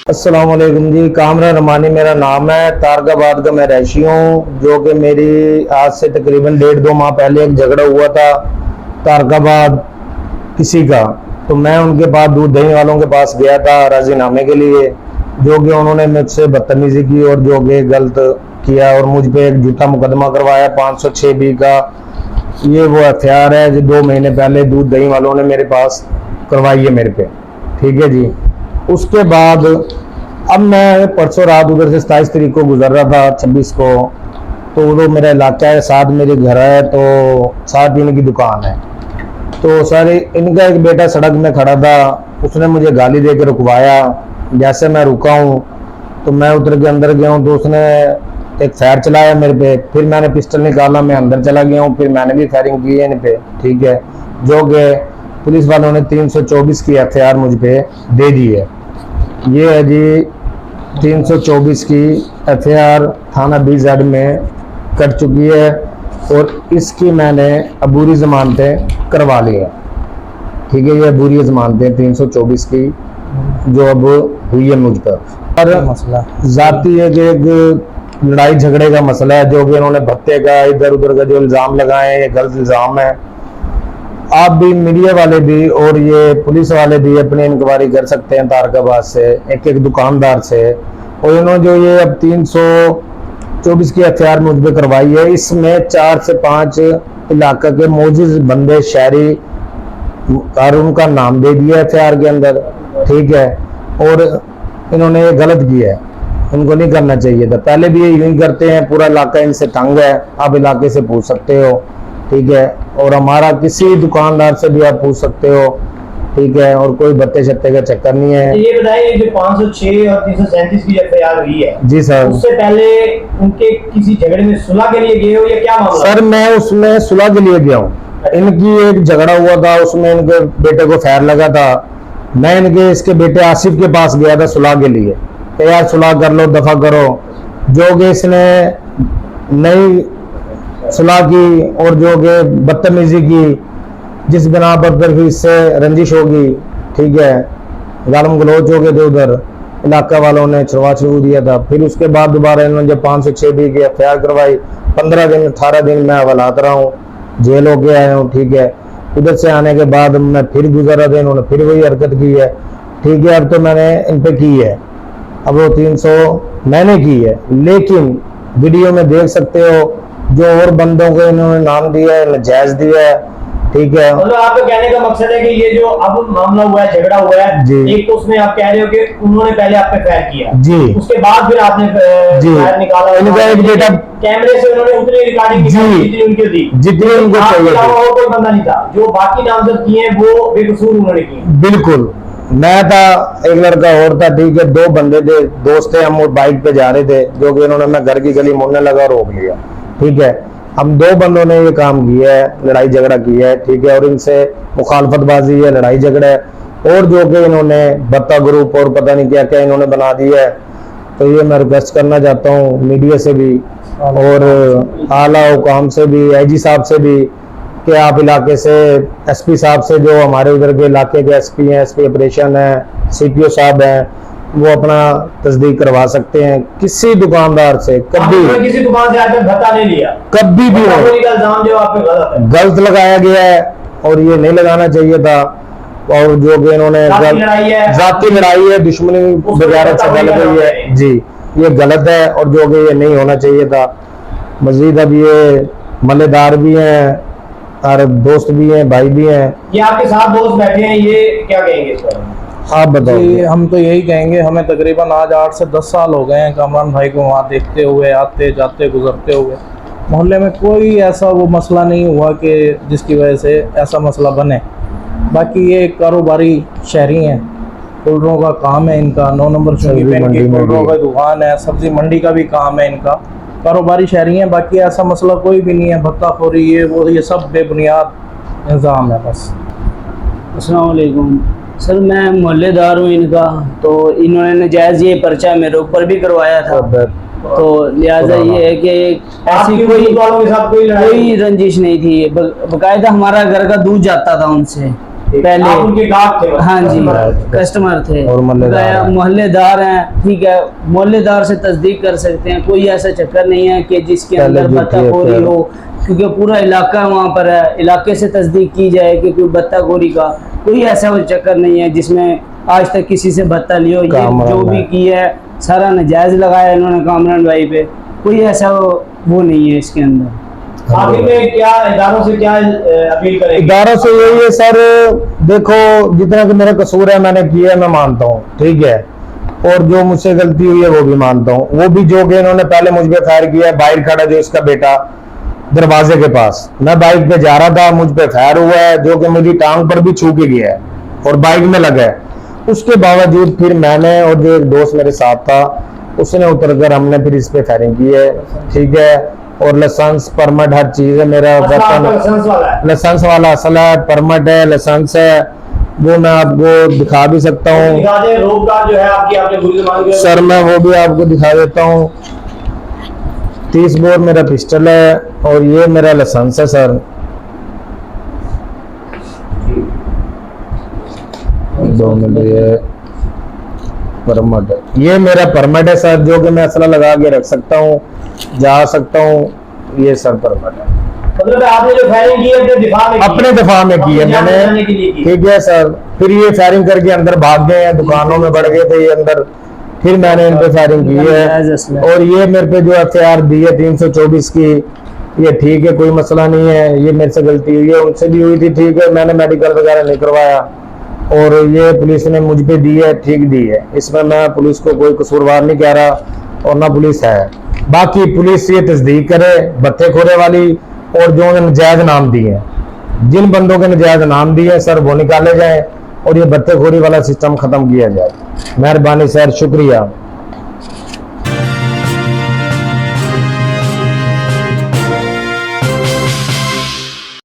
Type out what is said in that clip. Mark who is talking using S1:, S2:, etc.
S1: अस्सलाम वालेकुम जी। कामरान रमानी मेरा नाम है। तारगाबाद का मैं रहशी हूँ। जो कि मेरी आज से तकरीबन 1.5-2 माह पहले एक झगड़ा हुआ था तारगाबाद किसी का, तो मैं उनके पास दूध दही वालों के पास गया था राजीनामे के लिए। जो कि उन्होंने मुझसे बदतमीजी की और जो कि गलत किया और मुझ पे एक झूठा मुकदमा करवाया 506B का। ये वो हथियार है जो 2 महीने पहले दूध दही वालों ने मेरे पास करवाई है मेरे पे। ठीक है जी। उसके बाद अब मैं परसों रात उधर से 27 तारीख को गुजर रहा था, 26 को, तो वो मेरा इलाका है, साथ मेरे घर है, तो साथ ही इनकी दुकान है। तो सारे इनका एक बेटा सड़क में खड़ा था, उसने मुझे गाली दे के रुकवाया। जैसे मैं रुका हूँ तो मैं उतर के अंदर गया हूँ, तो उसने एक फायर चलाया मेरे पे। फिर मैंने पिस्टल निकाला, मैं अंदर चला गया हूँ, फिर मैंने भी फायरिंग की है इन पे। ठीक है। जो कि पुलिस वालों ने 324 की हथियार मुझ पे दे दी है। ये है जी 324 की एफआईआर थाना BZ में कट चुकी है और इसकी मैंने अबूरी जमानतें करवा ली है। ठीक है। ये अबूरी जमानतें 324 की जो अब हुई है मुझ पर। और
S2: मसला
S1: जाती है कि एक लड़ाई झगड़े का मसला है, जो कि इन्होंने भत्ते का इधर उधर का जो इल्ज़ाम लगाए हैं, ये गलत इल्ज़ाम है। आप भी मीडिया वाले भी और ये पुलिस वाले भी अपनी इंक्वायरी कर सकते हैं तारकाबाद से, एक एक दुकानदार से। और इन्होंने जो ये अब 324 की हथियार मुझ पे करवाई है, इसमें 4 से 5 इलाका के मौजूद बंदे शहरी और उनका नाम दे दिया हथियार के अंदर। ठीक है। और इन्होंने ये गलत किया है, उनको नहीं करना चाहिए था। पहले भी ये यूं ही करते हैं, पूरा इलाका इनसे तंग है, आप इलाके से पूछ सकते हो। ठीक है। और हमारा किसी दुकानदार से भी आप पूछ सकते हो। ठीक है। और कोई बत्ते शत्ते का चक्कर नहीं है।
S3: ये बताइए, जो 506 और 337 की एफआईआर हुई है,
S1: जी सर,
S3: उससे पहले उनके किसी झगड़े में सुलह के लिए गए हो या क्या मामला?
S1: सर मैं उसमें सुलह के लिए गया हूँ। इनकी एक झगड़ा हुआ था, उसमें इनके बेटे को फायर लगा था। मैं इसके बेटे आसिफ के पास गया था सुलह के लिए कि यार सुलह कर लो, दफा करो। जो कि इसने नई सुलह की और जो कि बदतमीजी की, जिस बिना पर फिर इससे रंजिश होगी। ठीक है। गालम गलोच हो गए थे, उधर इलाका वालों ने छुड़वा छुड़ू दिया था। फिर उसके बाद दोबारा इन्होंने जब 506B की एफआईआर करवाई, 15 दिन 18 दिन मैं हवालात रहा हूँ, जेल हो के आया हूँ। ठीक है। उधर से आने के बाद मैं फिर गुजरा था, इन्होंने फिर वही हरकत की है। ठीक है। अब तो मैंने इन पे की है, अब वो 300 मैंने की है, लेकिन वीडियो में देख सकते हो जो और बंदों को इन्होंने नाम दिया है, नजायज दिया है। ठीक है।
S3: मतलब आपका कहने का मकसद है कि ये जो अब मामला हुआ है, झगड़ा हुआ है, एक तो उसमें आप कह रहे हो कि उन्होंने पहले आप पे फायर किया
S1: जी,
S3: उसके बाद फिर आपने फायर निकाला,
S1: इनका एक बेटा
S3: कैमरे से उन्होंने उतनी रिकॉर्डिंग निकाली जितनी उनकी थी,
S1: जितनी उनको चाहिए थी।
S3: और कोई बंदा नहीं था, जो बाकी नामजद किए हैं वो बेकसूर उन्होंने किए।
S1: बिल्कुल। मैं था, एक लड़का और था। ठीक है। 2 बंदे थे, दोस्त थे, हम वो बाइक पे जा रहे थे, जो कि इन्होंने मैं घर की गली मुड़ने लगा, रोक लिया। ठीक है। हम 2 बंदों ने ये काम किया है, लड़ाई झगड़ा किया है। ठीक है। और इनसे मुखालफतबाजी है, लड़ाई झगड़ा है, और जो कि इन्होंने बत्ता ग्रुप और पता नहीं क्या क्या इन्होंने बना दिया है। तो ये मैं रिक्वेस्ट करना चाहता हूँ मीडिया से भी और आला हुकाम से भी, IG साहब से भी, कि आप इलाके से SP साहब से, जो हमारे उधर के इलाके के SP हैं, SP ऑपरेशन है, CPO साहब हैं, वो अपना तस्दीक करवा सकते हैं किसी दुकानदार से। कभी
S3: किसी दुकान से आकर भत्ता नहीं लिया,
S1: कभी भी हो,
S3: इल्जाम जो आप पे गलत है,
S1: गलत लगाया गया है और ये नहीं लगाना चाहिए था। और जो कि इन्होंने जाती लड़ाई है, दुश्मनी वगैरह से गलत हुई है जी, ये गलत है और जो कि ये नहीं होना चाहिए था। मजीद अब ये मल्लेदार भी हैं और दोस्त भी हैं, भाई भी हैं।
S3: ये आपके साथ दोस्त बैठे हैं, ये क्या कहेंगे इस पर?
S1: आप बताओ।
S2: हम तो यही कहेंगे, हमें तकरीबन आज 8 से 10 साल हो गए हैं कामरान भाई को वहाँ देखते हुए, आते जाते गुजरते हुए। मोहल्ले में कोई ऐसा वो मसला नहीं हुआ कि जिसकी वजह से ऐसा मसला बने। बाकी ये कारोबारी शहरी हैं, कुलरों का काम है इनका, 9 नंबर चुंगी बैंक की कुलरों का दुकान है, सब्जी मंडी का भी काम है इनका, कारोबारी शहरी हैं। बाकी ऐसा मसला कोई भी नहीं है, भत्ताखोरी ये वो ये सब बेबुनियाद इल्ज़ाम है बस।
S4: अस्सलाम वालेकुम सर, मैं मोहल्लेदार हूँ इनका। तो इन्होंने नजायज़ ये पर्चा मेरे ऊपर भी करवाया था, तो लिहाजा ये है कि ऐसी कोई रंजिश नहीं थी। बाकायदा हमारा घर का दूध जाता था उनसे, पहले
S3: आप उनके गाहक थे?
S4: हाँ जी,
S3: कस्टमर।
S4: कस्टमर थे
S1: और मोहल्लेदार
S4: गया
S1: हैं।
S4: मोहल्लेदार हैं, ठीक है, मोहल्लेदार से तस्दीक कर सकते हैं। कोई ऐसा चक्कर नहीं है कि जिसके
S1: पहले
S4: अंदर
S1: जो
S4: बत्ताखोरी
S1: किया
S4: हो, क्योंकि पूरा इलाका वहाँ पर है, इलाके से तस्दीक की जाए कि कोई बत्ताखोरी का कोई ऐसा वो चक्कर नहीं है जिसमें आज तक किसी से बत्ता लियो। ये
S1: कामरान
S4: जो भी
S1: है।
S4: किया है सारा नजायज लगाया इन्होंने कामरान भाई पे, कोई ऐसा वो नहीं है इसके अंदर।
S3: आखिर में क्या इदारों से क्या अपील करेंगे?
S1: इदारों से यही है सर, देखो जितना कि मेरा कसूर है मैंने किया है, मैं मानता हूँ, ठीक है, और जो मुझसे गलती हुई है वो भी मानता हूँ। वो भी जो कि इन्होंने पहले मुझ पे फायर किया है, बाहर खड़ा जो इसका बेटा दरवाजे के पास, मैं बाइक पे जा रहा था, मुझ पे फायर हुआ है जो कि मेरी टांग पर भी छू के गया है और बाइक में लगा है। उसके बावजूद फिर मैंने और जो एक दोस्त मेरे साथ था उसने उतरकर हमने फिर इस पे फायरिंग की है, ठीक है, और लाइसेंस परमिट हर चीज है मेरा,
S3: असला आपका लाइसेंस वाला है?
S1: लाइसेंस वाला असला है, परमिट है, लाइसेंस है, वो मैं आपको दिखा भी सकता हूँ
S3: दिखा दें, रोप कार जो है आपकी, आपने गोली मार के
S1: सर, मैं वो भी आपको दिखा देता हूँ। 30 बोर मेरा पिस्टल है और ये मेरा लाइसेंस है सर। 2 मिनट, ये परमिट है, ये मेरा परमिट है सर, जो कि मैं असला लगा के रख सकता हूँ, जा सकता हूँ, ये सर परमिट है।
S3: मतलब आपने जो फायरिंग की है अपने दिफा में की है?
S1: अपने दफा में की है
S3: अपनी जान
S1: मैंने,
S3: बचाने के लिए की है।
S1: ठीक है सर। फिर ये फायरिंग करके अंदर भाग गए हैं, दुकानों में बढ़ गए थे ये अंदर, फिर मैंने इन पे फायरिंग की है। और ये मेरे पे जो FIR दी है 324 की, ये ठीक है, कोई मसला नहीं है, ये मेरे से गलती हुई है, उनसे भी हुई थी, ठीक है, मैंने मेडिकल वगैरह नहीं करवाया और ये पुलिस ने मुझ पे दी है, ठीक दी है, इसमें मैं पुलिस को कोई कसूरवार नहीं कह रहा और ना पुलिस है। बाकी पुलिस ये तस्दीक करे बत्तेखोरे वाली, और जो उन्होंने नजायज नाम दिए हैं, जिन बंदों के नजायज नाम दिए हैं सर वो निकाले जाएं और ये बत्तेखोरी वाला सिस्टम खत्म किया जाए। मेहरबानी सर, शुक्रिया।